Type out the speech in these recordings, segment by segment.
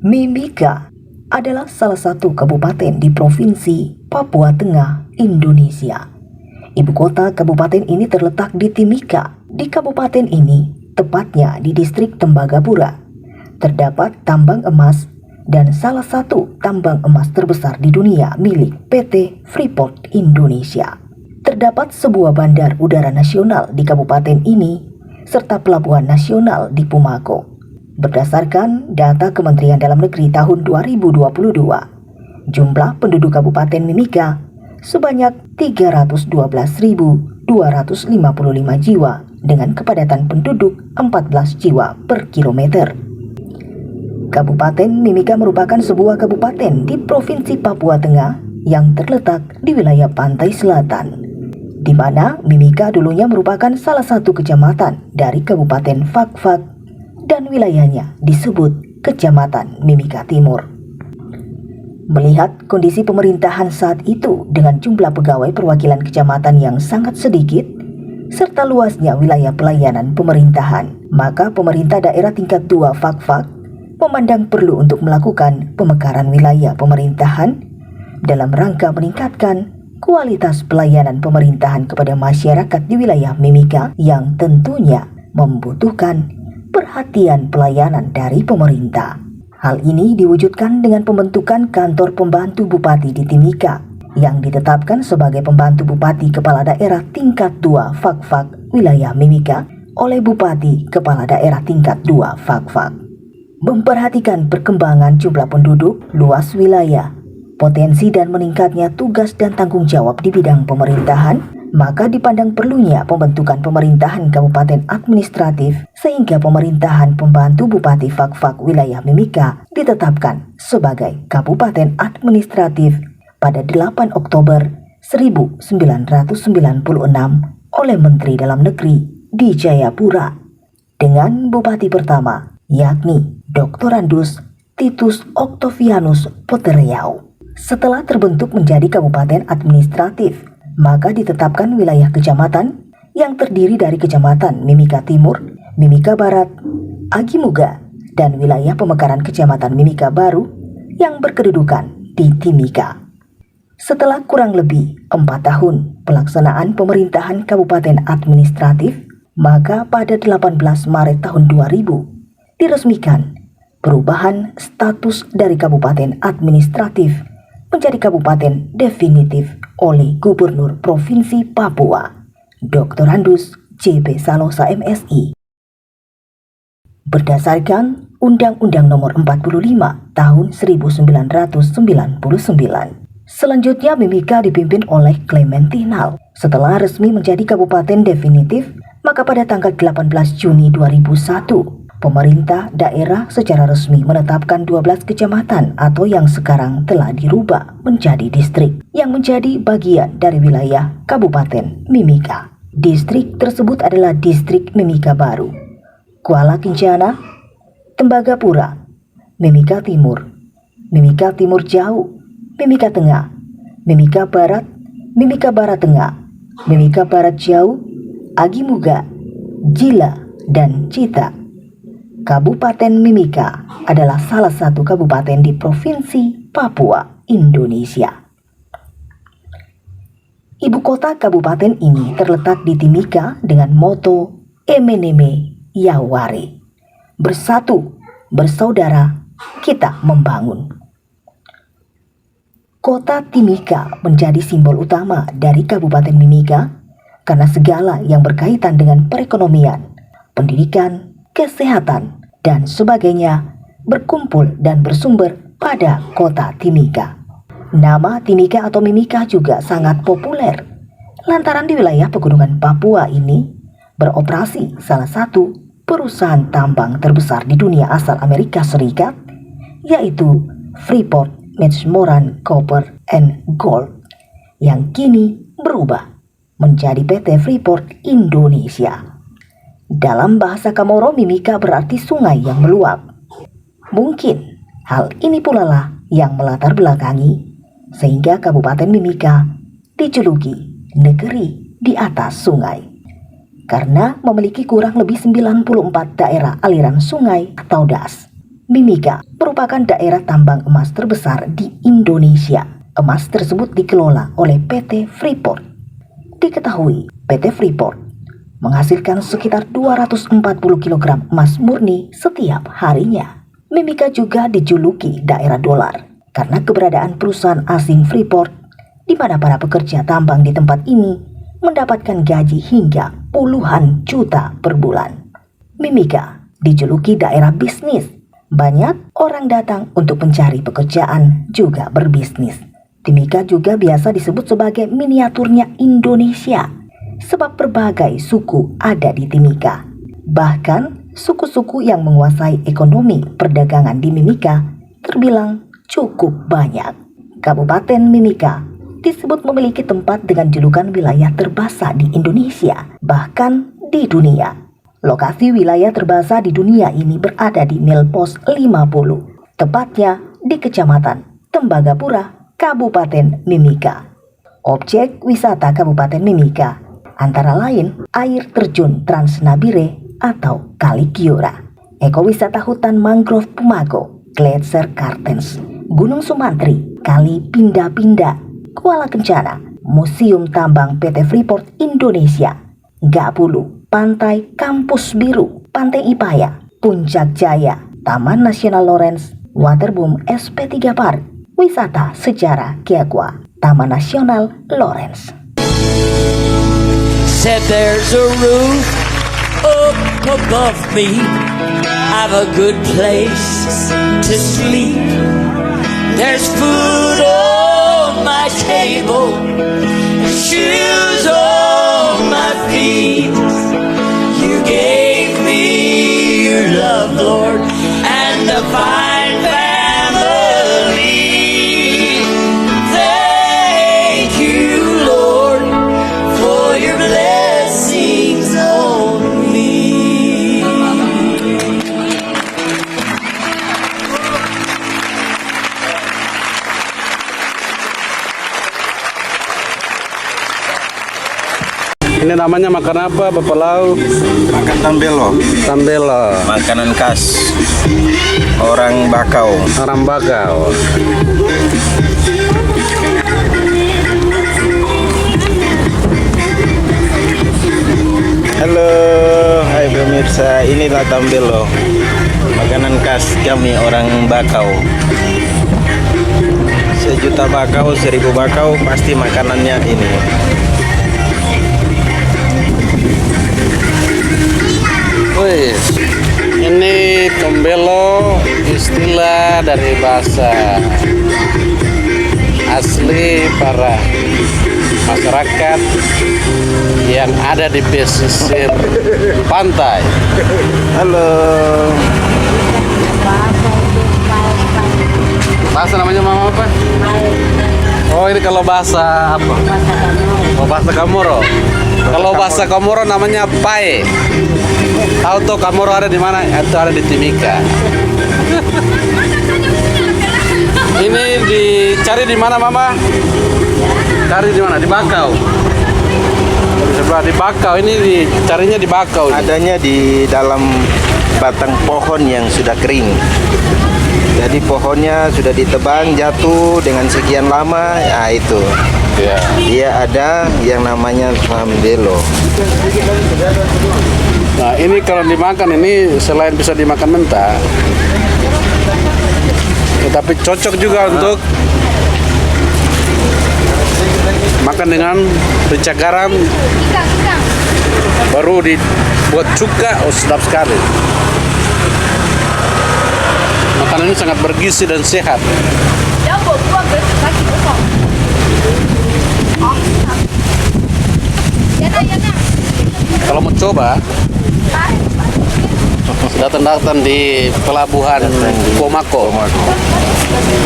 Mimika adalah salah satu kabupaten di Provinsi Papua Tengah, Indonesia. Ibu kota kabupaten ini terletak di Timika. Di kabupaten ini, tepatnya di distrik Tembagapura, terdapat tambang emas dan salah satu tambang emas terbesar di dunia milik PT Freeport Indonesia. Terdapat sebuah bandar udara nasional di kabupaten ini, serta pelabuhan nasional di Pumako. Berdasarkan data Kementerian Dalam Negeri tahun 2022, jumlah penduduk Kabupaten Mimika sebanyak 312.255 jiwa dengan kepadatan penduduk 14 jiwa per kilometer. Kabupaten Mimika merupakan sebuah kabupaten di Provinsi Papua Tengah yang terletak di wilayah pantai selatan, di mana Mimika dulunya merupakan salah satu kecamatan dari Kabupaten Fakfak dan wilayahnya disebut Kecamatan Mimika Timur. Melihat kondisi pemerintahan saat itu dengan jumlah pegawai perwakilan kecamatan yang sangat sedikit, serta luasnya wilayah pelayanan pemerintahan, maka pemerintah daerah tingkat 2 Fakfak memandang perlu untuk melakukan pemekaran wilayah pemerintahan dalam rangka meningkatkan kualitas pelayanan pemerintahan kepada masyarakat di wilayah Mimika yang tentunya membutuhkan perhatian pelayanan dari pemerintah. Hal ini diwujudkan dengan pembentukan kantor pembantu bupati di Timika yang ditetapkan sebagai pembantu bupati kepala daerah tingkat 2 Fakfak wilayah Mimika oleh Bupati Kepala Daerah tingkat 2 Fakfak. Memperhatikan perkembangan jumlah penduduk, luas wilayah, potensi dan meningkatnya tugas dan tanggung jawab di bidang pemerintahan, maka dipandang perlunya pembentukan pemerintahan kabupaten administratif sehingga pemerintahan pembantu Bupati Fakfak wilayah Mimika ditetapkan sebagai kabupaten administratif pada 8 Oktober 1996 oleh Menteri Dalam Negeri di Jayapura dengan bupati pertama yakni Dr. Andus Titus Octavianus Poteriau. Setelah terbentuk menjadi kabupaten administratif, maka ditetapkan wilayah kecamatan yang terdiri dari Kecamatan Mimika Timur, Mimika Barat, Agimuga, dan wilayah pemekaran Kecamatan Mimika Baru yang berkedudukan di Timika. Setelah kurang lebih 4 tahun pelaksanaan pemerintahan kabupaten administratif, maka pada 18 Maret tahun 2000 diresmikan perubahan status dari kabupaten administratif menjadi kabupaten definitif oleh Gubernur Provinsi Papua, Dr. Andus J.P. Salosa MSI. Berdasarkan Undang-Undang Nomor 45 Tahun 1999. Selanjutnya Mimika dipimpin oleh Clementinal. Setelah resmi menjadi kabupaten definitif, maka pada tanggal 18 Juni 2001, pemerintah daerah secara resmi menetapkan 12 kecamatan atau yang sekarang telah dirubah menjadi distrik yang menjadi bagian dari wilayah Kabupaten Mimika. Distrik tersebut adalah Distrik Mimika Baru, Kuala Kencana, Tembagapura, Mimika Timur, Mimika Timur Jauh, Mimika Tengah, Mimika Barat, Mimika Barat Tengah, Mimika Barat Jauh, Agimuga, Jila, dan Cita. Kabupaten Mimika adalah salah satu kabupaten di Provinsi Papua, Indonesia. Ibu kota kabupaten ini terletak di Timika dengan moto Emeneme Yaware. Bersatu, bersaudara, kita membangun. Kota Timika menjadi simbol utama dari Kabupaten Mimika karena segala yang berkaitan dengan perekonomian, pendidikan, kesehatan, dan sebagainya berkumpul dan bersumber pada kota Timika. Nama Timika atau Mimika juga sangat populer lantaran di wilayah pegunungan Papua ini beroperasi salah satu perusahaan tambang terbesar di dunia asal Amerika Serikat, yaitu Freeport McMoran Copper and Gold yang kini berubah menjadi PT Freeport Indonesia. Dalam bahasa Kamoro, Mimika berarti sungai yang meluap. Mungkin hal ini pula lah yang melatar belakangi sehingga Kabupaten Mimika dijuluki negeri di atas sungai, karena memiliki kurang lebih 94 daerah aliran sungai atau das. Mimika merupakan daerah tambang emas terbesar di Indonesia. Emas tersebut dikelola oleh PT Freeport. Diketahui PT Freeport menghasilkan sekitar 240 kg emas murni setiap harinya. Mimika juga dijuluki daerah dolar karena keberadaan perusahaan asing Freeport, di mana para pekerja tambang di tempat ini mendapatkan gaji hingga puluhan juta per bulan. Mimika dijuluki daerah bisnis. Banyak orang datang untuk mencari pekerjaan, juga berbisnis. Timika juga biasa disebut sebagai miniaturnya Indonesia, sebab berbagai suku ada di Timika. Bahkan suku-suku yang menguasai ekonomi perdagangan di Mimika terbilang cukup banyak. Kabupaten Mimika disebut memiliki tempat dengan julukan wilayah terbasah di Indonesia, bahkan di dunia. Lokasi wilayah terbasah di dunia ini berada di Milepost 50, tepatnya di Kecamatan Tembagapura, Kabupaten Mimika. Objek wisata Kabupaten Mimika antara lain air terjun Transnabire atau Kali Kiora, ekowisata hutan mangrove Pumago, Gletser Kartens, Gunung Sumantri, Kali Pinda-Pinda, Kuala Kencana, Museum Tambang PT Freeport Indonesia, Gapulu, Pantai Kampus Biru, Pantai Ipaya, Puncak Jaya, Taman Nasional Lawrence, Waterboom SP3 Park, Wisata Sejarah Kiagwa, Taman Nasional Lawrence. Said there's a roof up above me, I've a good place to sleep. There's food on my table, shoes on my feet. You gave me your love, Lord, and a fine family. Thank you, Lord, for your blessings on me. Ini namanya makan apa, Bapak Lau? Makan tambelo, Tambelo, makanan khas orang Bakau. orang Bakau. Halo, hai pemirsa, inilah tambelo, makanan khas kami orang Bakau. 1.000.000 Bakau, 1.000 Bakau pasti makanannya ini. Wih, ini Tambelo istilah dari bahasa asli para masyarakat yang ada di pesisir pantai. Halo, Bahasa namanya mama apa? Oh, ini kalau bahasa apa? Oh, bahasa Kamoro. Kalau bahasa Kamoro namanya pae. Tahu tuh Kamoro ada di mana? Itu ada di Timika. Ini dicari di mana, Mama? Cari di mana? Di Bakau. Di sebelah di Bakau. Ini dicarinya di Bakau. adanya di dalam batang pohon yang sudah kering. Jadi pohonnya sudah ditebang, jatuh dengan sekian lama, ya itu. Ya. Dia ada yang namanya tambelo. Nah, ini kalau dimakan ini selain bisa dimakan mentah, tetapi cocok juga untuk makan dengan rica garam, baru dibuat cuka, oh sedap sekali. Makanan ini sangat bergizi dan sehat. Kalau mau coba, datang-datang di pelabuhan Pomako.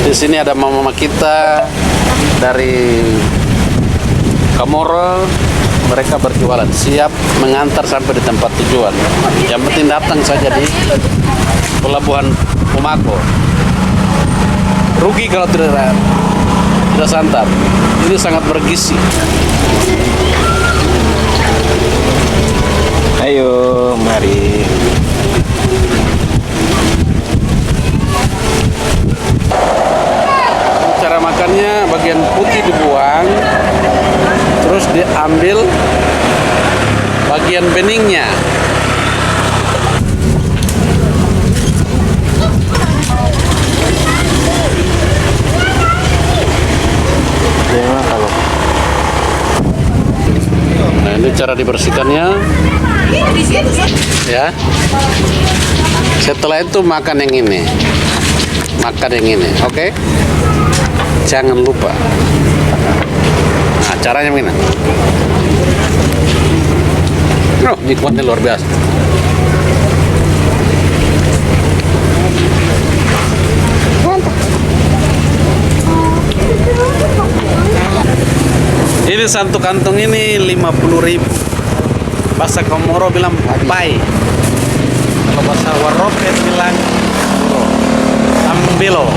Di sini ada mama kita dari Kamoro. Mereka berjualan, siap mengantar sampai di tempat tujuan. Yang penting datang saja di pelabuhan Pomako. Rugi kalau tidak santap. Ini sangat bergizi. Ayo, mari. diambil bagian beningnya. Memang kalau Nah, ini cara dibersihkannya. Ya. Setelah itu makan yang ini. Makan yang ini, oke? Jangan lupa. Nah, caranya begini. Oh, nikmatnya luar biasa. Ini satu kantong ini 50.000. Bahasa Komoro bilang pai. Kalau bahasa Waroket bilang ambilo.